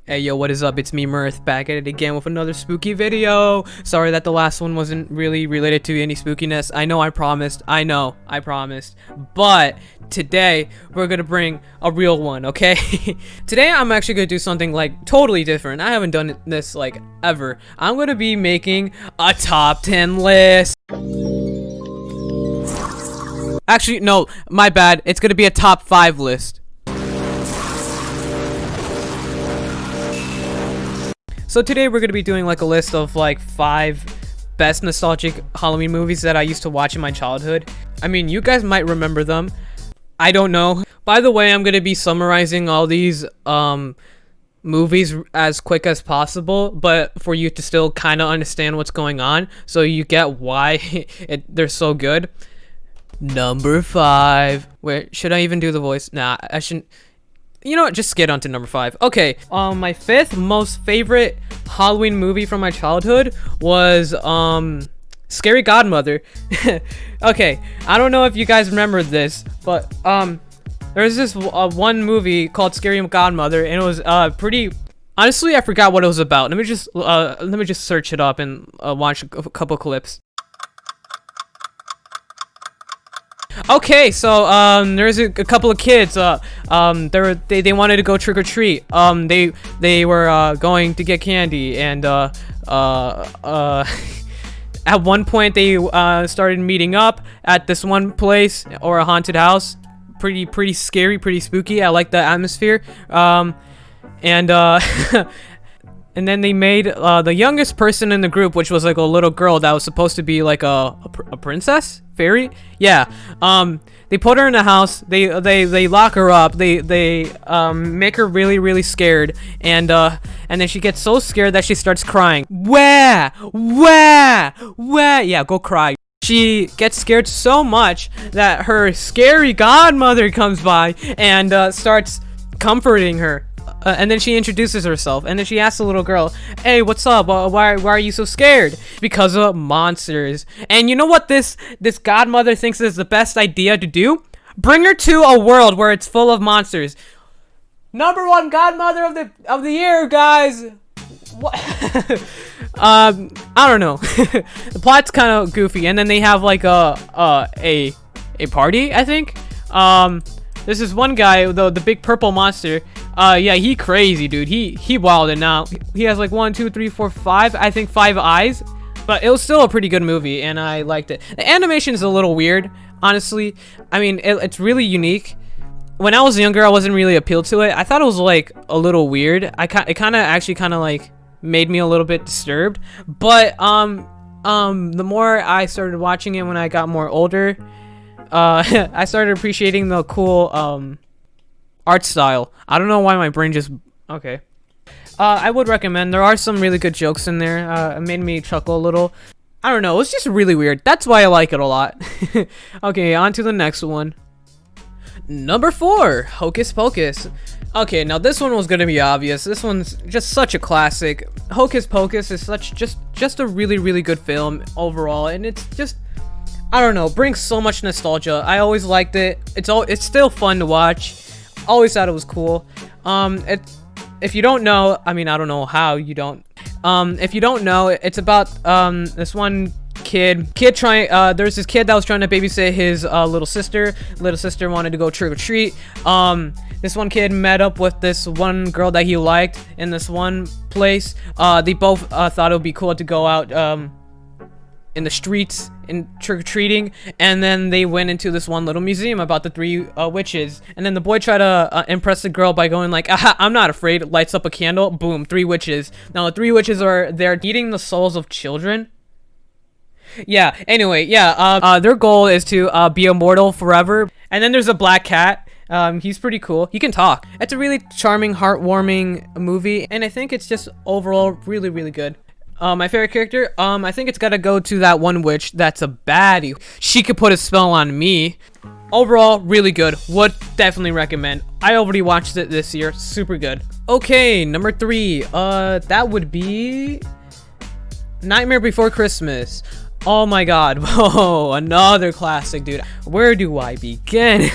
Hey yo, what is up? It's me, Mirth, back at it again with another spooky video. Sorry that the last one wasn't really related to any spookiness. I know I promised. I promised. But today, we're gonna bring a real one, okay? Today, I'm actually gonna do something, like, totally different. I haven't done this, like, ever. I'm gonna be making a top 10 list. Actually, no, my bad. It's gonna be a top 5 list. So today we're going to be doing like a list of like 5 best nostalgic Halloween movies that I used to watch in my childhood. I mean, you guys might remember them. I don't know. By the way, I'm going to be summarizing all these movies as quick as possible, but for you to still kind of understand what's going on so you get why they're so good. Number 5. Wait, should I even do the voice? Nah, I shouldn't. You know what, just get on to number 5. Okay, my 5th most favorite Halloween movie from my childhood was Scary Godmother. Okay, I don't know if you guys remember this, but there's this one movie called Scary Godmother, and it was pretty. Honestly, I forgot what it was about. Let me just search it up and watch a couple clips. Okay, so there's a couple of kids. They wanted to go trick or treat. They were going to get candy, and at one point they started meeting up at this one place or a haunted house. Pretty scary, pretty spooky. I like the atmosphere. And then they made the youngest person in the group, which was like a little girl that was supposed to be like a princess, fairy. Yeah. They put her in a house. They lock her up. They make her really scared, and then she gets so scared that she starts crying. Wah! Yeah, go cry. She gets scared so much that her scary godmother comes by and starts comforting her. And then she introduces herself, and then she asks the little girl, "Hey, what's up? Why are you so scared?" Because of monsters. And you know what this godmother thinks is the best idea to do? Bring her to a world where it's full of monsters. Number 1 godmother of the year, guys. What? I don't know. The plot's kind of goofy, and then they have like a party, I think. This is one guy, the big purple monster. Yeah, he crazy, dude. He wildin' out. He has like 1, 2, 3, 4, 5. I think 5 eyes. But it was still a pretty good movie, and I liked it. The animation is a little weird, honestly. I mean, it's really unique. When I was younger, I wasn't really appealed to it. I thought it was like a little weird. It kind of like made me a little bit disturbed. But the more I started watching it when I got more older, I started appreciating the cool art style. I don't know why my brain just okay. I would recommend. There are some really good jokes in there. It made me chuckle a little. I don't know, it's just really weird. That's why I like it a lot. Okay, on to the next one. Number 4, Hocus Pocus. Okay, now this one was gonna be obvious. This one's just such a classic. Hocus Pocus is just a really good film overall, and it's just, I don't know, brings so much nostalgia. I always liked it. It's still fun to watch. Always thought it was cool. If you don't know, I mean, I don't know how you don't. If you don't know, it's about this one kid trying. There's this kid that was trying to babysit his little sister. Little sister wanted to go trick or treat. This one kid met up with this one girl that he liked in this one place. They both thought it would be cool to go out in the streets in trick-or-treating, and then they went into this one little museum about the 3 witches, and then the boy tried to impress the girl by going like, "Aha, I'm not afraid," lights up a candle, boom, 3 witches. Now the 3 witches they're eating the souls of children. Yeah, anyway, yeah, their goal is to be immortal forever. And then there's a black cat. He's pretty cool. He can talk. It's a really charming, heartwarming movie, and I think it's just overall really good. My favorite character, I think it's gotta go to that one witch that's a baddie. She could put a spell on me. Overall, really good. Would definitely recommend. I already watched it this year. Super good. Okay, number 3. That would be Nightmare Before Christmas. Oh my god. Whoa, another classic, dude. Where do I begin?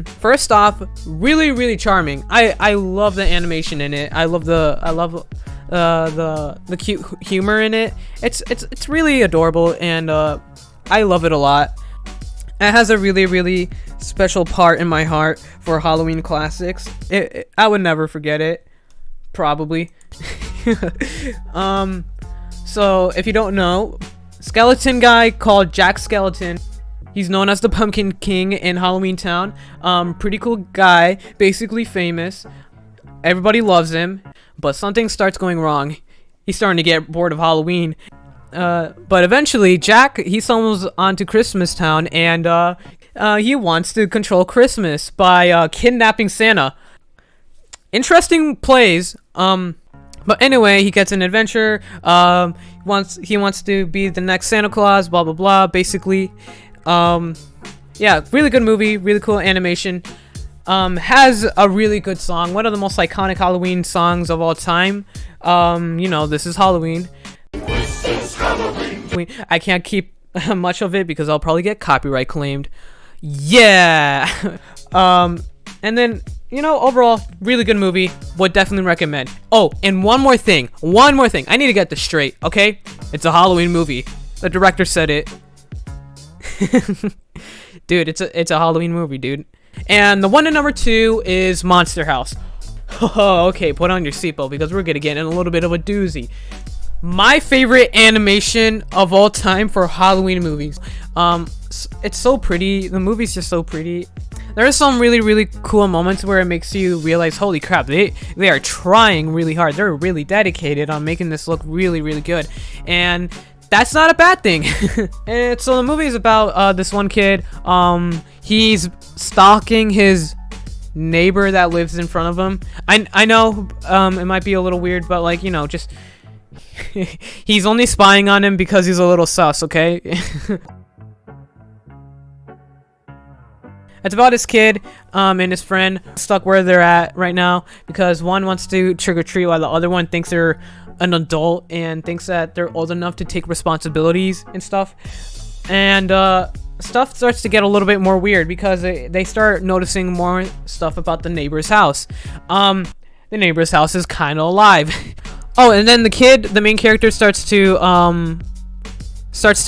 First off, really charming. I love the animation in it. I love the cute humor in it. It's really adorable, and I love it a lot. It has a really special part in my heart for Halloween classics. I would never forget it, probably. So if you don't know, skeleton guy called Jack Skeleton. He's known as the Pumpkin King in Halloween Town. Pretty cool guy, basically famous. Everybody loves him, but something starts going wrong. He's starting to get bored of Halloween. But eventually, Jack, he stumbles onto Christmas Town, and he wants to control Christmas by kidnapping Santa. Interesting plays. But anyway, he gets an adventure. He wants to be the next Santa Claus. Blah blah blah. Basically, yeah, really good movie. Really cool animation. Has a really good song. One of the most iconic Halloween songs of all time. You know, This Is Halloween. This is Halloween. I can't keep much of it because I'll probably get copyright claimed. Yeah. And then, you know, overall, really good movie. Would definitely recommend. Oh, and one more thing. I need to get this straight, okay? It's a Halloween movie. The director said it. Dude, it's a Halloween movie, dude. And the one at number 2 is Monster House. Oh, okay, put on your seatbelt because we're gonna get in a little bit of a doozy. My favorite animation of all time for Halloween movies. It's so pretty. The movie's just so pretty. There are some really cool moments where it makes you realize, holy crap, they are trying really hard. They're really dedicated on making this look really good, and that's not a bad thing. And so the movie is about this one kid. He's stalking his neighbor that lives in front of him. I know it might be a little weird, but like, you know, just he's only spying on him because he's a little sus, okay? It's about his kid and his friend stuck where they're at right now because one wants to trick-or-treat while the other one thinks they're an adult and thinks that they're old enough to take responsibilities and stuff. And stuff starts to get a little bit more weird because they start noticing more stuff about the neighbor's house. The neighbor's house is kind of alive. Oh, and then the main character starts to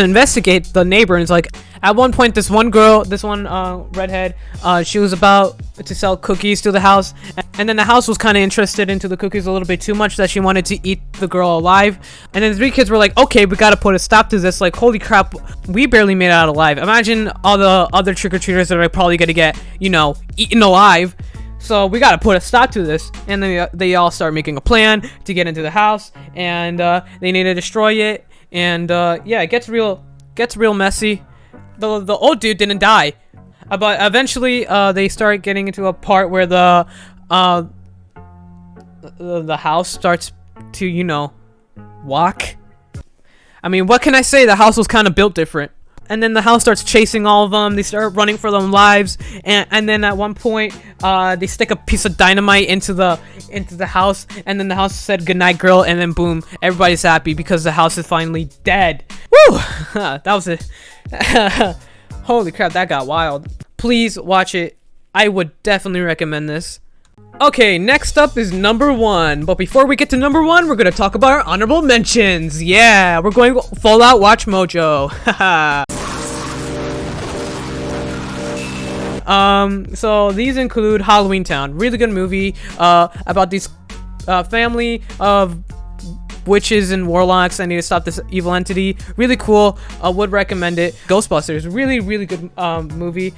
investigate the neighbor, and it's like, at one point, this one redhead, she was about to sell cookies to the house, and then the house was kind of interested into the cookies a little bit too much that she wanted to eat the girl alive. And then the 3 kids were like, okay, we gotta put a stop to this. Like, holy crap, we barely made it out alive. Imagine all the other trick-or-treaters that are probably gonna get, you know, eaten alive. So we gotta put a stop to this. And then they all start making a plan to get into the house, and they need to destroy it. And yeah, it gets real messy. The old dude didn't die, but eventually they start getting into a part where the house starts to, you know, walk. I mean, what can I say? The house was kind of built different. And then the house starts chasing all of them. They start running for their lives, and then at one point, they stick a piece of dynamite into the house, and then the house said "Goodnight, girl," and then boom, everybody's happy because the house is finally dead. Woo! That was it. Holy crap, that got wild. Please watch it. I would definitely recommend this. Okay, next up is number 1. But before we get to number 1, we're gonna talk about our honorable mentions. Yeah, we're going full out watch mojo. So these include Halloween Town. Really good movie about this family of witches and warlocks. I need to stop this evil entity. Really cool. I would recommend it. Ghostbusters. Really good movie.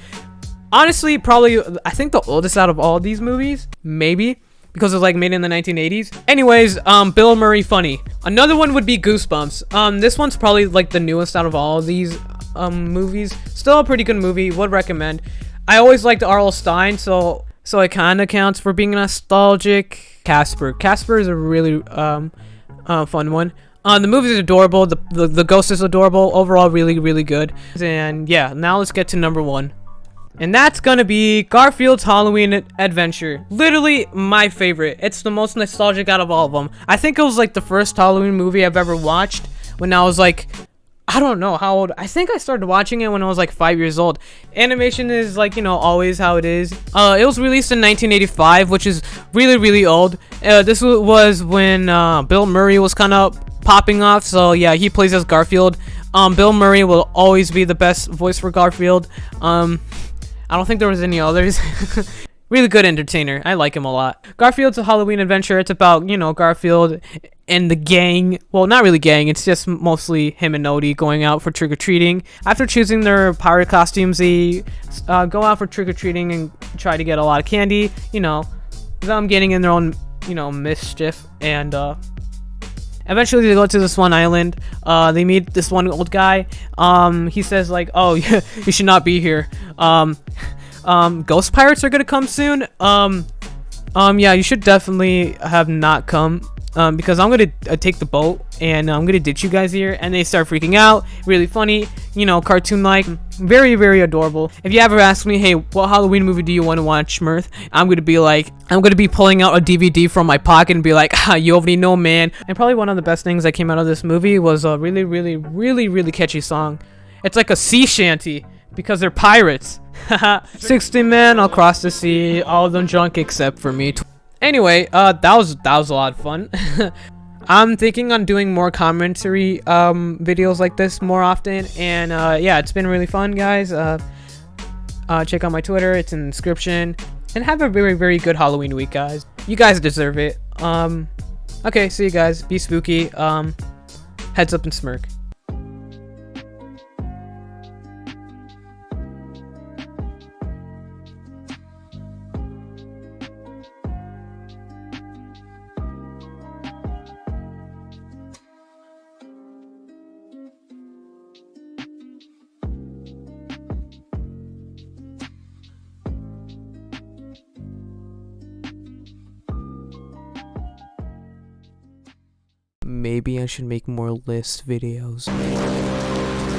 Honestly, probably, I think the oldest out of all these movies, maybe, because it was like made in the 1980s. Anyways, Bill Murray funny. Another one would be Goosebumps. This one's probably like the newest out of all of these movies. Still a pretty good movie. Would recommend. I always liked R.L. Stine, so it kind of counts for being nostalgic. Casper is a really fun one. The movie is adorable. The ghost is adorable. Overall, really good. And yeah, now let's get to number 1. And that's gonna be Garfield's Halloween Adventure. Literally my favorite. It's the most nostalgic out of all of them. I think it was like the first Halloween movie I've ever watched when I was like I don't know how old. I think I started watching it when I was like 5 years old. Animation is like, you know, always how it is. It was released in 1985, which is really, really old. This was when Bill Murray was kind of popping off. So yeah, he plays as Garfield. Bill Murray will always be the best voice for Garfield. I don't think there was any others. Really good entertainer. I like him a lot. Garfield's a Halloween adventure. It's about, you know, Garfield and the gang. Well, not really gang. It's just mostly him and Odie going out for trick-or-treating. After choosing their pirate costumes, they go out for trick-or-treating and try to get a lot of candy. You know, them getting in their own, you know, mischief. And eventually they go to this one island. They meet this one old guy. He says like, oh, yeah, you should not be here. Ghost pirates are gonna come soon. Yeah, you should definitely have not come, because I'm gonna take the boat and I'm gonna ditch you guys here. And they start freaking out. Really funny, you know, cartoon like, very, very adorable. If you ever ask me, hey, what Halloween movie do you want to watch, Mirth? I'm gonna be pulling out a DVD from my pocket and be like, ah, you already know, man. And probably one of the best things that came out of this movie was a really, really, really, really catchy song. It's like a sea shanty because they're pirates. 60 men across the sea, all of them drunk except for me. Anyway, that was a lot of fun. I'm thinking on doing more commentary videos like this more often, and yeah, it's been really fun, guys. Check out my Twitter, it's in the description, and have a very, very good Halloween week, guys. You guys deserve it. Okay, see you guys. Be spooky. Heads up and smirk. Maybe I should make more list videos.